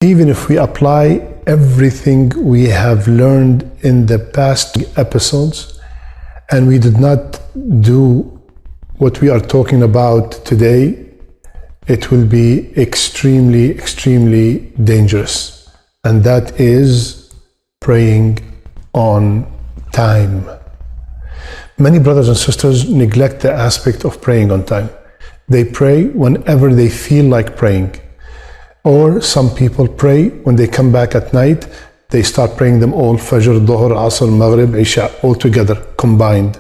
Even if we apply everything we have learned in the past episodes and we did not do what we are talking about today, it will be extremely, extremely dangerous. And that is praying on time. Many brothers and sisters neglect the aspect of praying on time. They pray whenever they feel like praying. Or some people pray when they come back at night, they start praying them all, Fajr, Dhuhr, Asr, Maghrib, Isha, all together, combined.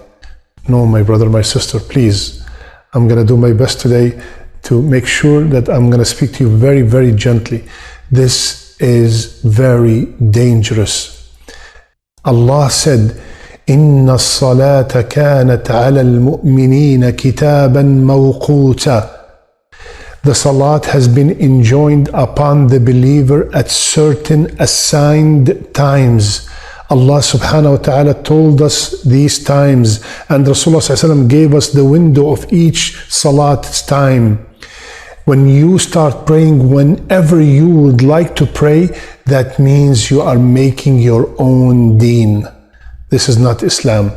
No, my brother, my sister, please. I'm going to do my best today to make sure that I'm going to speak to you very, very gently. This is very dangerous. Allah said, إِنَّ الصَّلَاةَ كَانَتْ عَلَى الْمُؤْمِنِينَ كِتَابًا مَوْقُوتًا. The salat has been enjoined upon the believer at certain assigned times. Allah subhanahu wa ta'ala told us these times, and Rasulullah sallallahu alaihi wasallam gave us the window of each salat's time. When you start praying whenever you would like to pray, that means you are making your own deen. This is not Islam.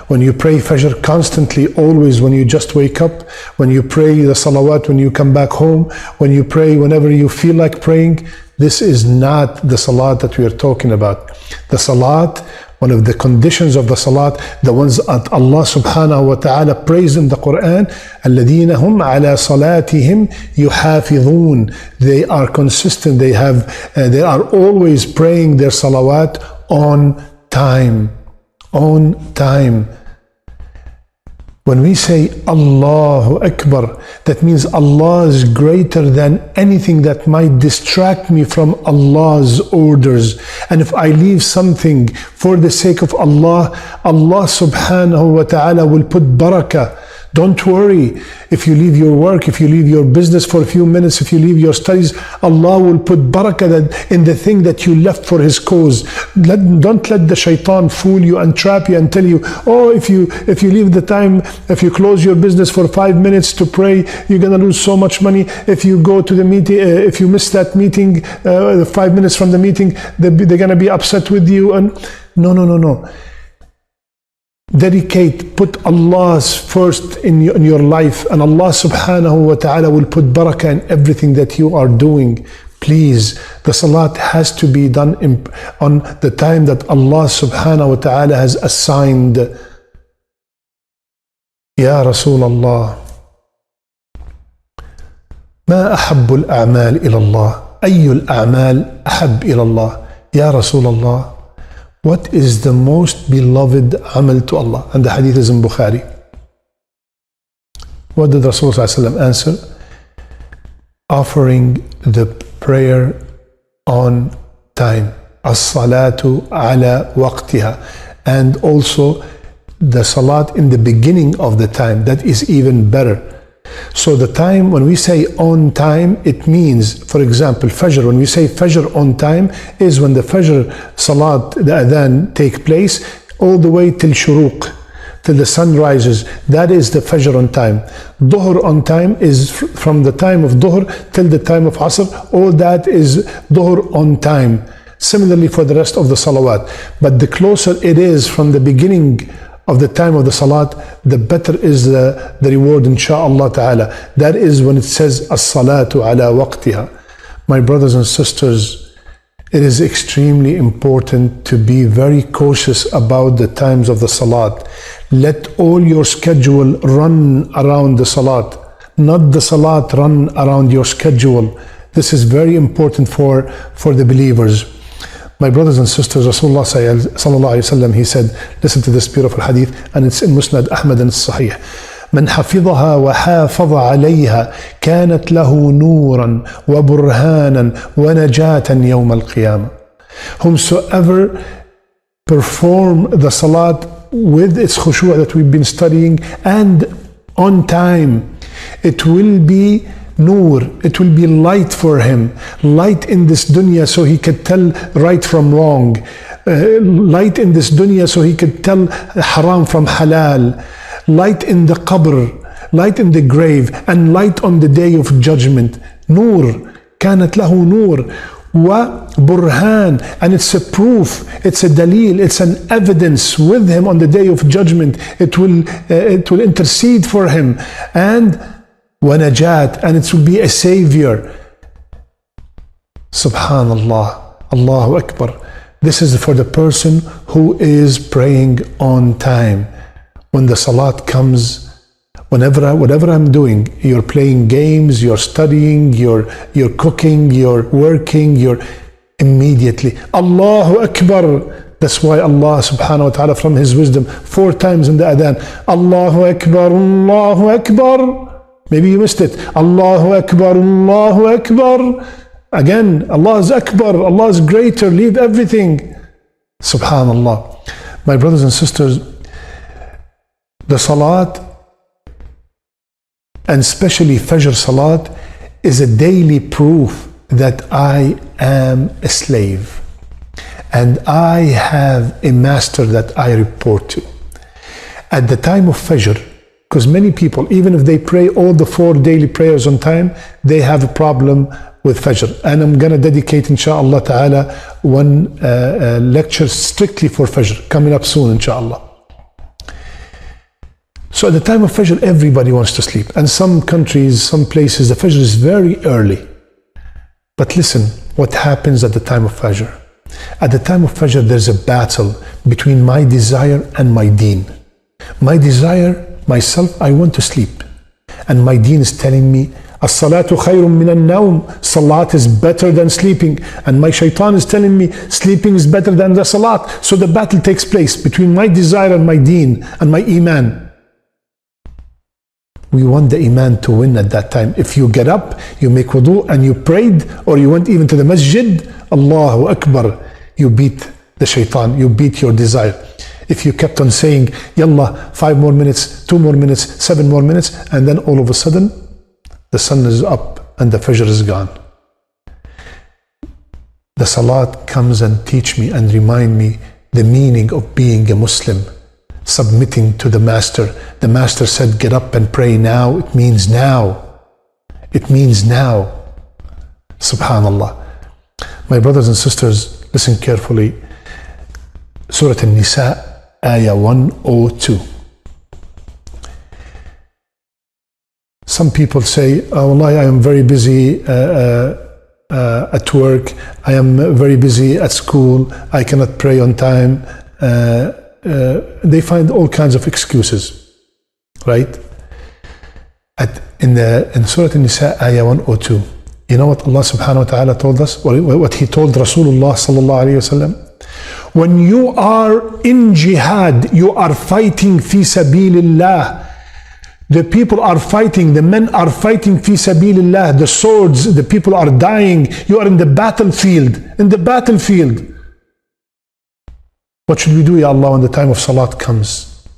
When you pray Fajr constantly, always when you just wake up, when you pray the salawat when you come back home, when you pray whenever you feel like praying, this is not the salat that we are talking about. The salat, one of the conditions of the salat, the ones that Allah subhanahu wa ta'ala praised in the Quran, الَّذِينَ هُمْ عَلَى صَلَاتِهِمْ يُحَافِظُونَ. They are consistent, they are always praying their salawat on time. On time. When we say Allahu Akbar, that means Allah is greater than anything that might distract me from Allah's orders. And if I leave something for the sake of Allah, Allah subhanahu wa ta'ala will put barakah. Don't worry. If you leave your work, if you leave your business for a few minutes, if you leave your studies, Allah will put barakah in the thing that you left for His cause. Don't let the shaitan fool you and trap you and tell you, oh, if you leave the time, if you close your business for 5 minutes to pray, you're going to lose so much money. If you go to the meeting, if you miss that meeting, 5 minutes from the meeting, they're going to be upset with you. And no. Dedicate, put Allah's first in your life, and Allah subhanahu wa ta'ala will put barakah in everything that you are doing. Please, the salat has to be done on the time that Allah subhanahu wa ta'ala has assigned. Ya Rasulullah, ما أحب الأعمال إلى الله؟ أي الأعمال أحب إلى الله؟ Ya Rasulullah, what is the most beloved amal to Allah? And the hadith is in Bukhari. What did Rasulullah answer? Offering the prayer on time. As-salatu ala waqtiha. And also the salat in the beginning of the time. That is even better. So the time, when we say on time, it means, for example, Fajr. When we say Fajr on time, is when the Fajr Salat, the Adhan, take place all the way till Shuruq, till the sun rises. That is the Fajr on time. Dhuhr on time is from the time of Dhuhr till the time of Asr. All that is Dhuhr on time. Similarly for the rest of the Salawat. But the closer it is from the beginning of the time of the salat, the better is the reward, insha'Allah ta'ala. That is when it says as-salatu ala waqtiha. My brothers and sisters, it is extremely important to be very cautious about the times of the salat. Let all your schedule run around the salat, not the salat run around your schedule. This is very important for the believers. My brothers and sisters, Rasulullah sallallahu alayhi wa sallam, he said, listen to this beautiful hadith, and it's in Musnad Ahmad and Sahih. من حفظها وحافظ عليها كانت له نورا وبرهانا ونجاة يوم القيامة. Whomsoever perform the salat with its khushu that we've been studying and on time, it will be Noor, it will be light for him. Light in this dunya so he could tell right from wrong. Light in this dunya so he could tell haram from halal. Light in the qabr, light in the grave, and light on the day of judgment. Noor, كانت له نور وبرهان, and it's a proof, it's a dalil, it's an evidence with him on the day of judgment. It will intercede for him, and ونجات, and it will be a savior. Subhanallah, Allahu Akbar. This is for the person who is praying on time. When the salat comes, whatever I'm doing, you're playing games, you're studying, you're cooking, you're working, you're immediately Allahu Akbar. That's why Allah subhanahu wa ta'ala, from his wisdom, 4 times in the adhan, Allahu Akbar, Allahu Akbar. Maybe you missed it. Allahu Akbar, Allahu Akbar. Again, Allah is Akbar, Allah is greater, leave everything. Subhanallah. My brothers and sisters, the salat, and especially Fajr Salat, is a daily proof that I am a slave and I have a master that I report to. At the time of Fajr, because many people, even if they pray all the 4 daily prayers on time, they have a problem with Fajr. And I'm going to dedicate, insha'Allah ta'ala, one lecture strictly for Fajr, coming up soon, insha'Allah. So at the time of Fajr, everybody wants to sleep. And some countries, some places, the Fajr is very early. But listen, what happens at the time of Fajr? At the time of Fajr, there's a battle between my desire and my Deen. My desire, myself, I want to sleep. And my Deen is telling me, As-salatu khayrun min an-nawm. Salat is better than sleeping. And my shaitan is telling me, sleeping is better than the salat. So the battle takes place between my desire and my Deen and my Iman. We want the Iman to win at that time. If you get up, you make wudu and you prayed, or you went even to the masjid, Allahu Akbar, you beat the shaitan, you beat your desire. If you kept on saying, Yallah, 5 more minutes, 2 more minutes, 7 more minutes, and then all of a sudden, the sun is up and the Fajr is gone. The Salat comes and teach me and remind me the meaning of being a Muslim. Submitting to the Master. The Master said, get up and pray now. It means now. It means now. Subhanallah. My brothers and sisters, listen carefully. Surah An-Nisa, Ayah 102. Some people say, oh, Allah, I am very busy at work. I am very busy at school. I cannot pray on time. They find all kinds of excuses, right? In Surah An-Nisa, Ayah 102, you know what Allah subhanahu wa ta'ala told us? What He told Rasulullah sallallahu alayhi wa sallam? When you are in jihad, you are fighting fi sabilillah. The people are fighting, the men are fighting fi sabilillah, the swords, the people are dying. You are in the battlefield, What should we do, Ya Allah, when the time of Salat comes?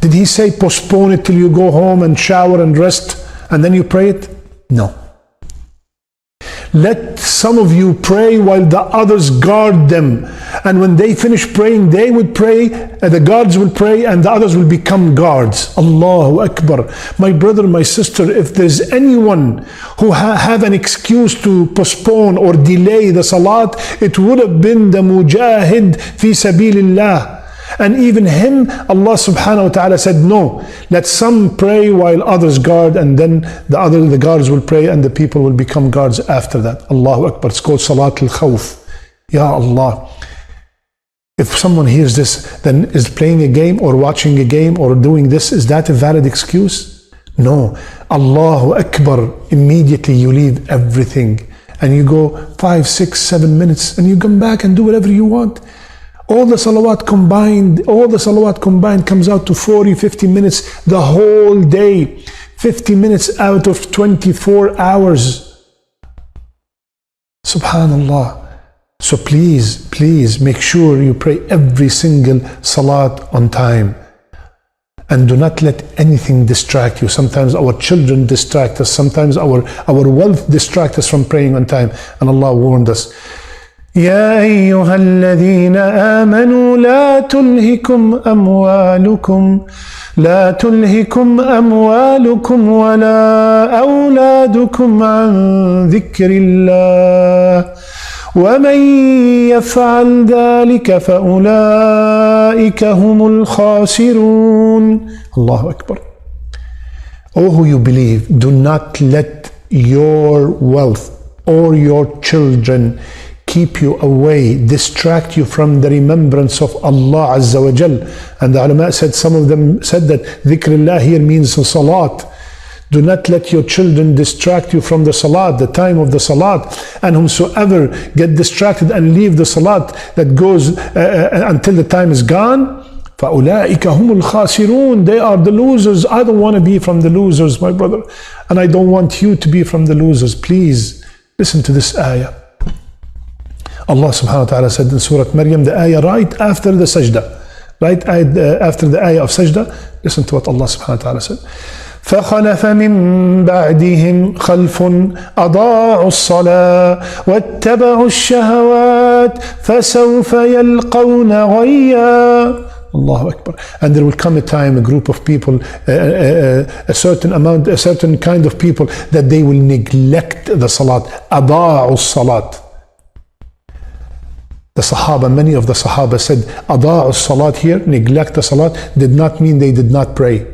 Did He say postpone it till you go home and shower and rest and then you pray it? No. Let some of you pray while the others guard them. And when they finish praying, they would pray, the guards will pray, and the others will become guards. Allahu Akbar. My brother, my sister, if there's anyone who have an excuse to postpone or delay the Salat, it would have been the Mujahid fi sabilillah. And even him, Allah subhanahu wa ta'ala said, no, let some pray while others guard, and then the guards will pray and the people will become guards after that. Allahu Akbar. It's called Salat al-Khawf. Ya Allah. If someone hears this, then is playing a game or watching a game or doing this, is that a valid excuse? No. Allahu Akbar. Immediately you leave everything and you go 5, 6, 7 minutes and you come back and do whatever you want. All the salawat combined comes out to 40, 50 minutes the whole day. 50 minutes out of 24 hours. Subhanallah. So please make sure you pray every single salat on time. And do not let anything distract you. Sometimes our children distract us. Sometimes our wealth distracts us from praying on time. And Allah warned us. يا أيها الذين آمنوا لا تلهكم أموالكم ولا أولادكم عن ذكر الله وَمَنْ يَفْعَلْ ذَلِكَ فَأُولَٰئِكَ هُمُ الْخَاسِرُونَ. Allahu Akbar. O who you believe, do not let your wealth or your children keep you away, distract you from the remembrance of Allah Azza wa Jal. And the ulama said, some of them said that dhikrullah here means salat. Do not let your children distract you from the salat, the time of the salat. And whomsoever get distracted and leave the salat that goes until the time is gone, فَأُولَٰئِكَ هُمُ الْخَاسِرُونَ. They are the losers. I don't want to be from the losers, my brother. And I don't want you to be from the losers. Please, listen to this ayah. Allah subhanahu wa ta'ala said in Surah Maryam, the ayah right after the sajda. Right after the ayah of sajda, listen to what Allah subhanahu wa ta'ala said. فخلف من بعدهم خلف أضاعوا الصلاة واتبعوا الشهوات فسوف يلقون غيا. Allahu Akbar. And there will come a time, a group of people, a certain kind of people, that they will neglect the salat. أضاعوا الصلاة. The Sahaba, many of the Sahaba said, أضاعوا الصلاة here, neglect the salat, did not mean they did not pray.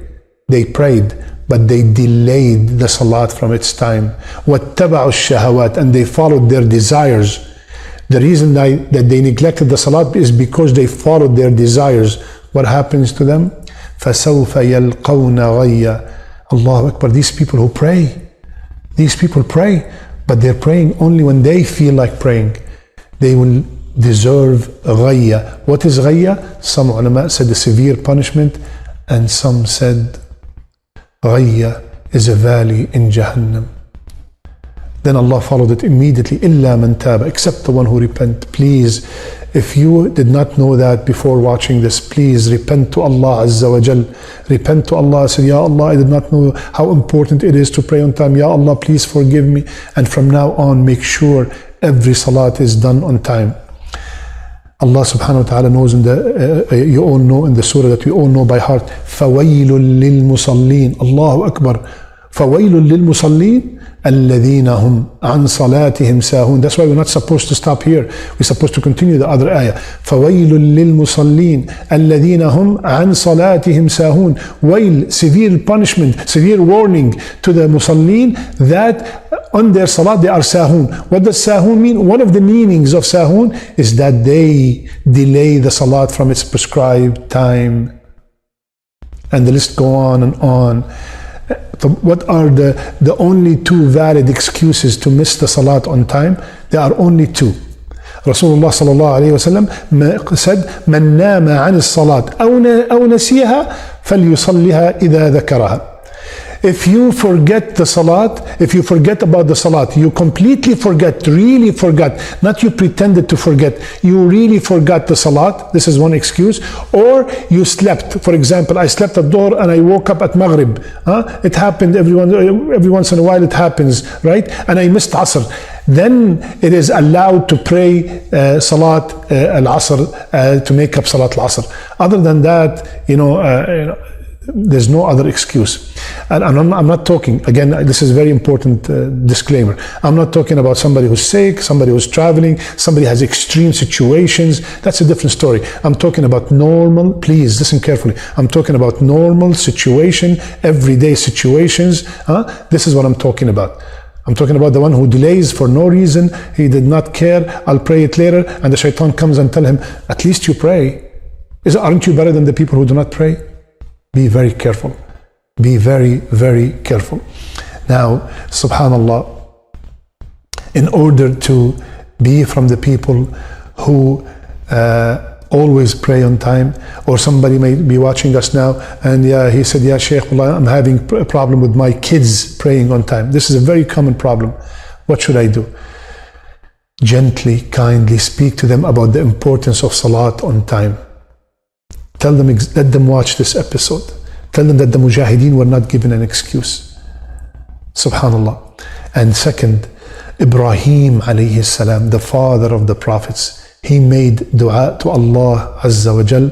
They prayed, but they delayed the salat from its time. وَاتَّبَعُوا الشَّهَوَاتِ. And they followed their desires. The reason that they neglected the salat is because they followed their desires. What happens to them? فَسَوْفَ يَلْقَوْنَ غَيَّ. Allahu Akbar. These people who pray, these people pray, but they're praying only when they feel like praying. They will deserve غَيَّ. What is غَيَّ? Some ulama said a severe punishment, and some said غَيَّ is a valley in Jahannam. Then Allah followed it immediately, إِلَّا مَنْ تَابَ, except the one who repent. Please, if you did not know that before watching this, please repent to Allah Azza wa Jal. Repent to Allah. Say, Ya Allah, I did not know how important it is to pray on time. Ya Allah, please forgive me. And from now on, make sure every salat is done on time. Allah subhanahu wa ta'ala knows you all know in the surah that we all know by heart, فَوَيْلٌ لِلْمُصَلِّينَ. Allahu Akbar. فَوَيْلٌ لِلْمُصَلِّينَ الَّذِينَ هُمْ عَنْ صَلَاتِهِمْ سَاهُونَ. That's why we're not supposed to stop here. We're supposed to continue the other ayah. فَوَيْلٌ لِلْمُصَلِّينَ الَّذِينَ هُمْ عَنْ صَلَاتِهِمْ سَاهُونَ. Wail, severe punishment, severe warning to the musallin that on their salat they are sahun. What does sahun mean? One of the meanings of sahun is that they delay the salat from its prescribed time. And the list go on and on. What are the only two valid excuses to miss the salat on time? There are only two. Rasulullah sallallahu alayhi wa sallam said, من نام عن الصلاة أو نسيها فليصليها إذا ذكرها. If you forget the salat, if you forget about the salat, you completely forget, really forgot, not you pretended to forget, you really forgot the salat, this is one excuse, or you slept. For example, I slept at Dhuhr and I woke up at Maghrib. It happened, every once in a while it happens, right? And I missed Asr. Then it is allowed to pray Salat al-Asr, to make up Salat al-Asr. Other than that, there's no other excuse. And I'm not talking, again, this is a very important disclaimer. I'm not talking about somebody who's sick, somebody who's traveling, somebody has extreme situations. That's a different story. I'm talking about normal, please listen carefully. I'm talking about normal situation, everyday situations. This is what I'm talking about. I'm talking about the one who delays for no reason. He did not care. I'll pray it later. And the shaitan comes and tell him, at least you pray. Aren't you better than the people who do not pray? Be very careful. Be very, very careful. Now, subhanallah, in order to be from the people who always pray on time, or somebody may be watching us now and he said, yeah, Shaykh, I'm having a problem with my kids praying on time. This is a very common problem. What should I do? Gently, kindly speak to them about the importance of salat on time. Tell them, let them watch this episode. Tell them that the mujahideen were not given an excuse. Subhanallah. And second, Ibrahim alayhi salam, the father of the prophets, he made dua to Allah Azza wa Jal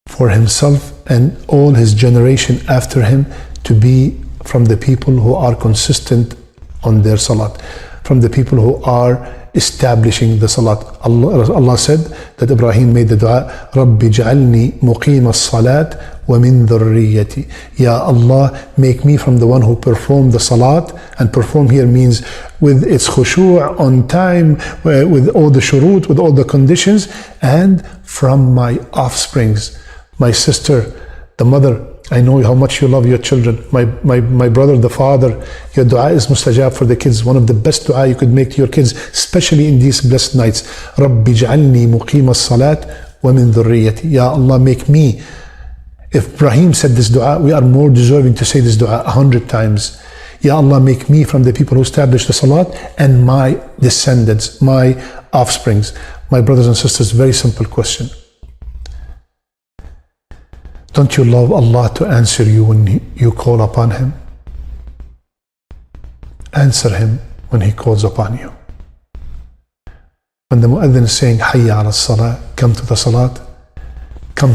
for himself and all his generation after him to be from the people who are consistent on their salat, from the people who are establishing the salat. Allah said that Ibrahim made the dua, Rabbi ja'alni muqima as-salat wa min dhurriyyati. Ya Allah, make me from the one who performed the salat, and perform here means with its khushu' on time, with all the shurut, with all the conditions, and from my offsprings. My sister, the mother, I know how much you love your children. My brother, the father, your dua is mustajab for the kids. One of the best dua you could make to your kids, especially in these blessed nights. Rabbi ja'alni muqima as-salat wa min dhurriyyati. Ya Allah, make me. If Ibrahim said this dua, we are more deserving to say this dua 100 times. Ya Allah, make me from the people who established the salat and my descendants, my offsprings. My brothers and sisters, very simple question. Don't you love Allah to answer you when you call upon Him? Answer Him when He calls upon you. When the mu'adhin is saying, Hayya ala salah, come to the salat, come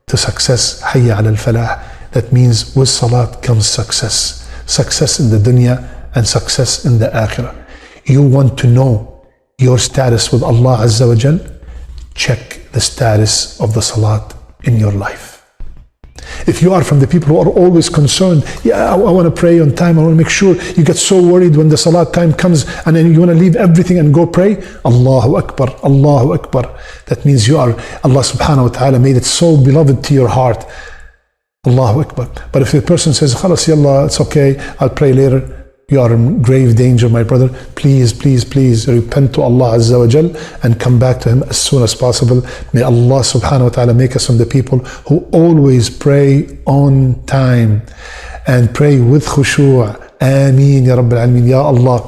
to success, Hayya ala al-falah. That means with salat comes success. Success in the dunya and success in the akhirah. You want to know your status with Allah Azza wa Jal? Check the status of the salat in your life. If you are from the people who are always concerned, I want to pray on time, I want to make sure, you get so worried when the salat time comes and then you want to leave everything and go pray, Allahu Akbar, Allahu Akbar. That means you are, Allah subhanahu wa ta'ala made it so beloved to your heart. Allahu Akbar. But if the person says, Khalas, yallah, it's okay, I'll pray later, you are in grave danger, my brother. Please, please, please repent to Allah Azza wa Jal and come back to Him as soon as possible. May Allah subhanahu wa ta'ala make us from the people who always pray on time and pray with khushu'. Ameen ya Rabbil Alameen. Ya Allah,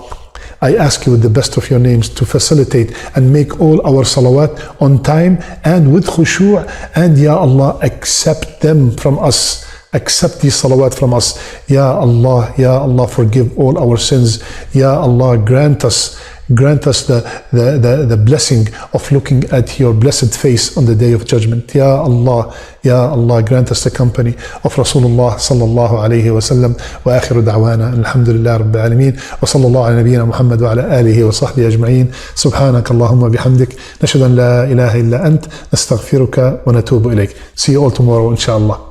I ask you with the best of your names to facilitate and make all our salawat on time and with khushu', and Ya Allah, accept them from us. Accept these salawat from us. Ya Allah, forgive all our sins. Ya Allah, grant us the blessing of looking at your blessed face on the day of judgment. Ya Allah, grant us the company of Rasulullah sallallahu alayhi wa sallam. Wa akhiru da'wana alhamdulillah rabbil alameen wa sallallahu ala nabiyyina Muhammad wa ala alihi wa sahbihi ajma'in. Subhanaka Allahumma bihamdik, nashhadu an la ilaha illa ant, nastaghfiruka wa natubu ilayk. See you all tomorrow inshallah.